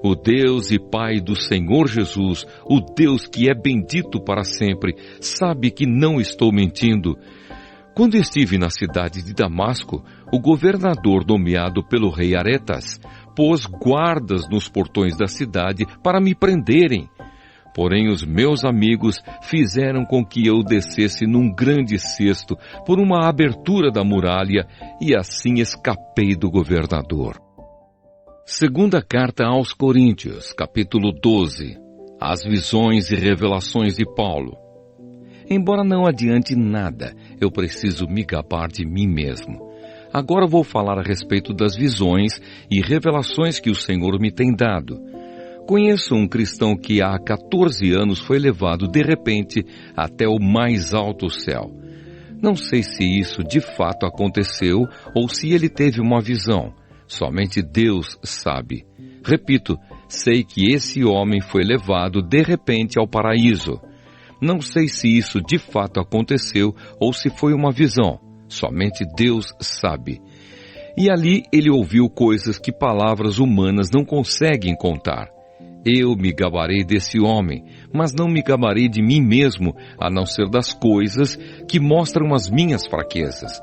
O Deus e Pai do Senhor Jesus, o Deus que é bendito para sempre, sabe que não estou mentindo. Quando estive na cidade de Damasco, o governador nomeado pelo rei Aretas pôs guardas nos portões da cidade para me prenderem. Porém, os meus amigos fizeram com que eu descesse num grande cesto por uma abertura da muralha e assim escapei do governador. Segunda carta aos Coríntios, capítulo 12. As visões e revelações de Paulo. Embora não adiante nada, eu preciso me gabar de mim mesmo. Agora vou falar a respeito das visões e revelações que o Senhor me tem dado. Conheço um cristão que há 14 anos foi levado de repente até o mais alto céu. Não sei se isso de fato aconteceu ou se ele teve uma visão. Somente Deus sabe. Repito, sei que esse homem foi levado de repente ao paraíso. Não sei se isso de fato aconteceu ou se foi uma visão. Somente Deus sabe. E ali ele ouviu coisas que palavras humanas não conseguem contar. Eu me gabarei desse homem, mas não me gabarei de mim mesmo, a não ser das coisas que mostram as minhas fraquezas.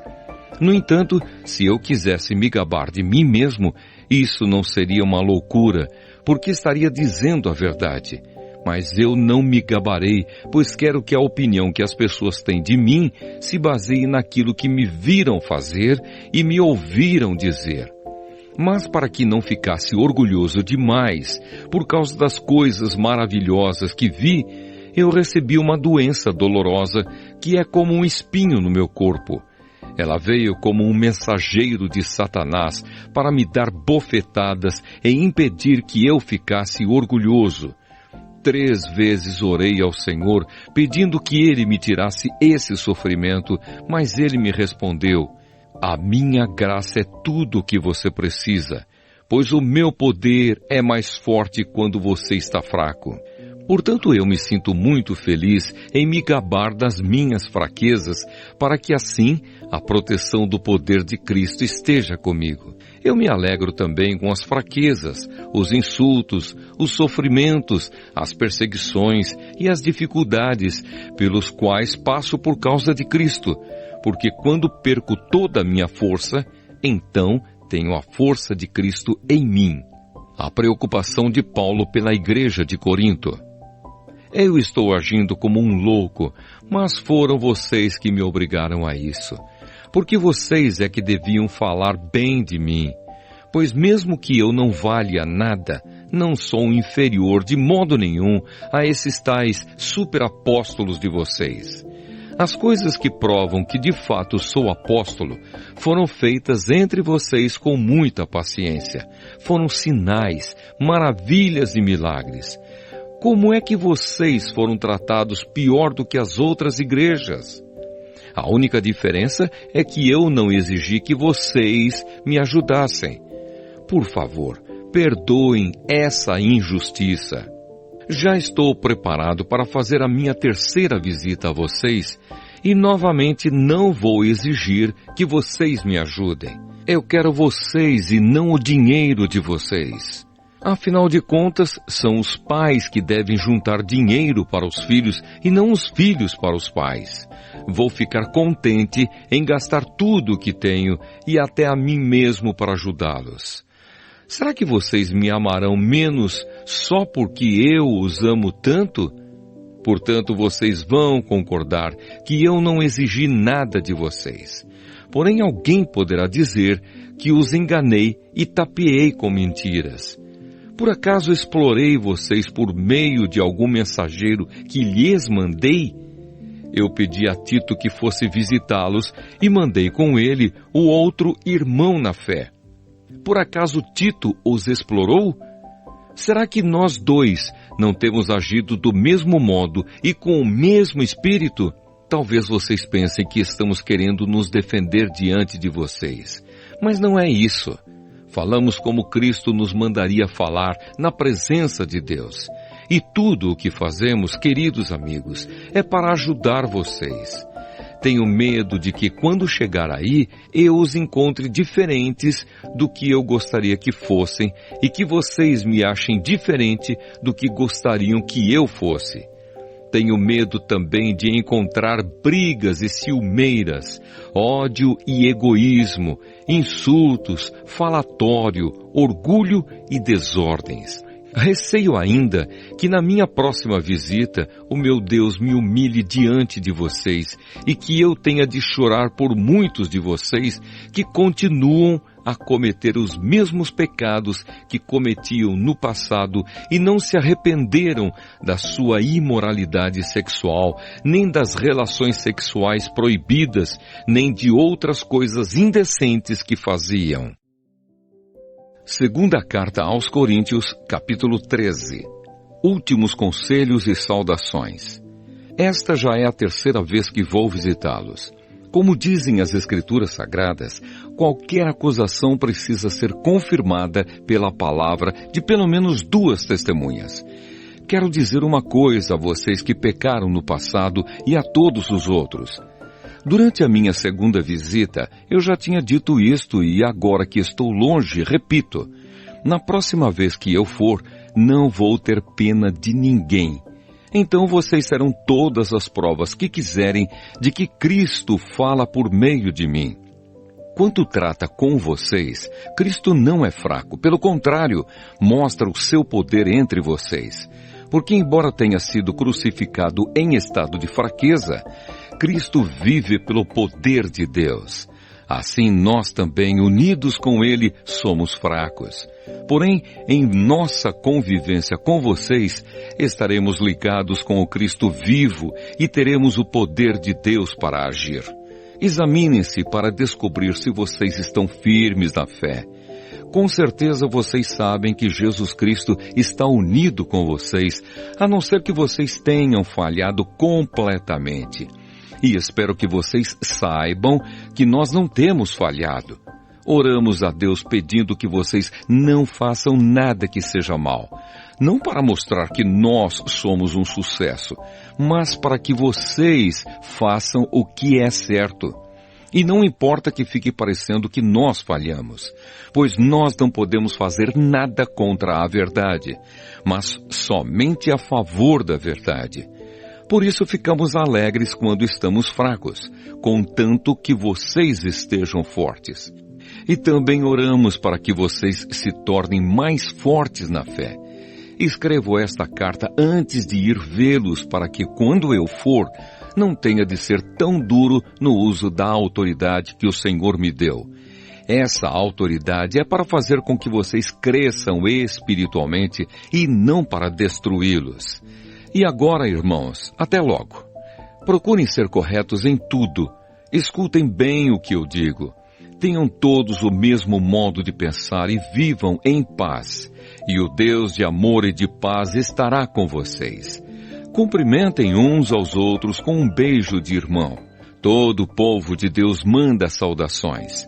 No entanto, se eu quisesse me gabar de mim mesmo, isso não seria uma loucura, porque estaria dizendo a verdade. Mas eu não me gabarei, pois quero que a opinião que as pessoas têm de mim se baseie naquilo que me viram fazer e me ouviram dizer. Mas para que não ficasse orgulhoso demais, por causa das coisas maravilhosas que vi, eu recebi uma doença dolorosa que é como um espinho no meu corpo. Ela veio como um mensageiro de Satanás para me dar bofetadas e impedir que eu ficasse orgulhoso. 3 vezes orei ao Senhor, pedindo que Ele me tirasse esse sofrimento, mas Ele me respondeu: a minha graça é tudo o que você precisa, pois o meu poder é mais forte quando você está fraco. Portanto, eu me sinto muito feliz em me gabar das minhas fraquezas, para que assim a proteção do poder de Cristo esteja comigo. Eu me alegro também com as fraquezas, os insultos, os sofrimentos, as perseguições e as dificuldades pelos quais passo por causa de Cristo, porque quando perco toda a minha força, então tenho a força de Cristo em mim. A preocupação de Paulo pela igreja de Corinto. Eu estou agindo como um louco, mas foram vocês que me obrigaram a isso. Porque vocês é que deviam falar bem de mim. Pois mesmo que eu não valha nada, não sou inferior de modo nenhum a esses tais superapóstolos de vocês. As coisas que provam que de fato sou apóstolo foram feitas entre vocês com muita paciência. Foram sinais, maravilhas e milagres. Como é que vocês foram tratados pior do que as outras igrejas? A única diferença é que eu não exigi que vocês me ajudassem. Por favor, perdoem essa injustiça. Já estou preparado para fazer a minha terceira visita a vocês e novamente não vou exigir que vocês me ajudem. Eu quero vocês e não o dinheiro de vocês. Afinal de contas, são os pais que devem juntar dinheiro para os filhos e não os filhos para os pais. Vou ficar contente em gastar tudo o que tenho e até a mim mesmo para ajudá-los. Será que vocês me amarão menos só porque eu os amo tanto? Portanto, vocês vão concordar que eu não exigi nada de vocês. Porém, alguém poderá dizer que os enganei e tapeei com mentiras. Por acaso explorei vocês por meio de algum mensageiro que lhes mandei? Eu pedi a Tito que fosse visitá-los e mandei com ele o outro irmão na fé. Por acaso Tito os explorou? Será que nós dois não temos agido do mesmo modo e com o mesmo espírito? Talvez vocês pensem que estamos querendo nos defender diante de vocês. Mas não é isso. Falamos como Cristo nos mandaria falar na presença de Deus. E tudo o que fazemos, queridos amigos, é para ajudar vocês. Tenho medo de que quando chegar aí, eu os encontre diferentes do que eu gostaria que fossem e que vocês me achem diferente do que gostariam que eu fosse. Tenho medo também de encontrar brigas e ciumeiras, ódio e egoísmo, insultos, falatório, orgulho e desordens. Receio ainda que na minha próxima visita o meu Deus me humilhe diante de vocês e que eu tenha de chorar por muitos de vocês que continuam a cometer os mesmos pecados que cometiam no passado e não se arrependeram da sua imoralidade sexual, nem das relações sexuais proibidas, nem de outras coisas indecentes que faziam. Segunda Carta aos Coríntios, capítulo 13. Últimos conselhos e saudações. Esta já é a terceira vez que vou visitá-los. Como dizem as Escrituras Sagradas, qualquer acusação precisa ser confirmada pela palavra de pelo menos 2 testemunhas. Quero dizer uma coisa a vocês que pecaram no passado e a todos os outros. Durante a minha segunda visita, eu já tinha dito isto e agora que estou longe, repito. Na próxima vez que eu for, não vou ter pena de ninguém. Então vocês terão todas as provas que quiserem de que Cristo fala por meio de mim. Quando trata com vocês, Cristo não é fraco, pelo contrário, mostra o seu poder entre vocês. Porque embora tenha sido crucificado em estado de fraqueza, Cristo vive pelo poder de Deus. Assim nós também, unidos com Ele, somos fracos. Porém, em nossa convivência com vocês, estaremos ligados com o Cristo vivo e teremos o poder de Deus para agir. Examinem-se para descobrir se vocês estão firmes na fé. Com certeza vocês sabem que Jesus Cristo está unido com vocês, a não ser que vocês tenham falhado completamente. E espero que vocês saibam que nós não temos falhado. Oramos a Deus pedindo que vocês não façam nada que seja mal. Não para mostrar que nós somos um sucesso, mas para que vocês façam o que é certo. E não importa que fique parecendo que nós falhamos, pois nós não podemos fazer nada contra a verdade, mas somente a favor da verdade. Por isso ficamos alegres quando estamos fracos, contanto que vocês estejam fortes. E também oramos para que vocês se tornem mais fortes na fé. Escrevo esta carta antes de ir vê-los para que, quando eu for, não tenha de ser tão duro no uso da autoridade que o Senhor me deu. Essa autoridade é para fazer com que vocês cresçam espiritualmente e não para destruí-los. E agora, irmãos, até logo. Procurem ser corretos em tudo. Escutem bem o que eu digo. Tenham todos o mesmo modo de pensar e vivam em paz. E o Deus de amor e de paz estará com vocês. Cumprimentem uns aos outros com um beijo de irmão. Todo o povo de Deus manda saudações.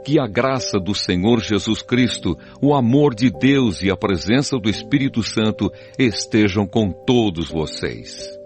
Que a graça do Senhor Jesus Cristo, o amor de Deus e a presença do Espírito Santo estejam com todos vocês.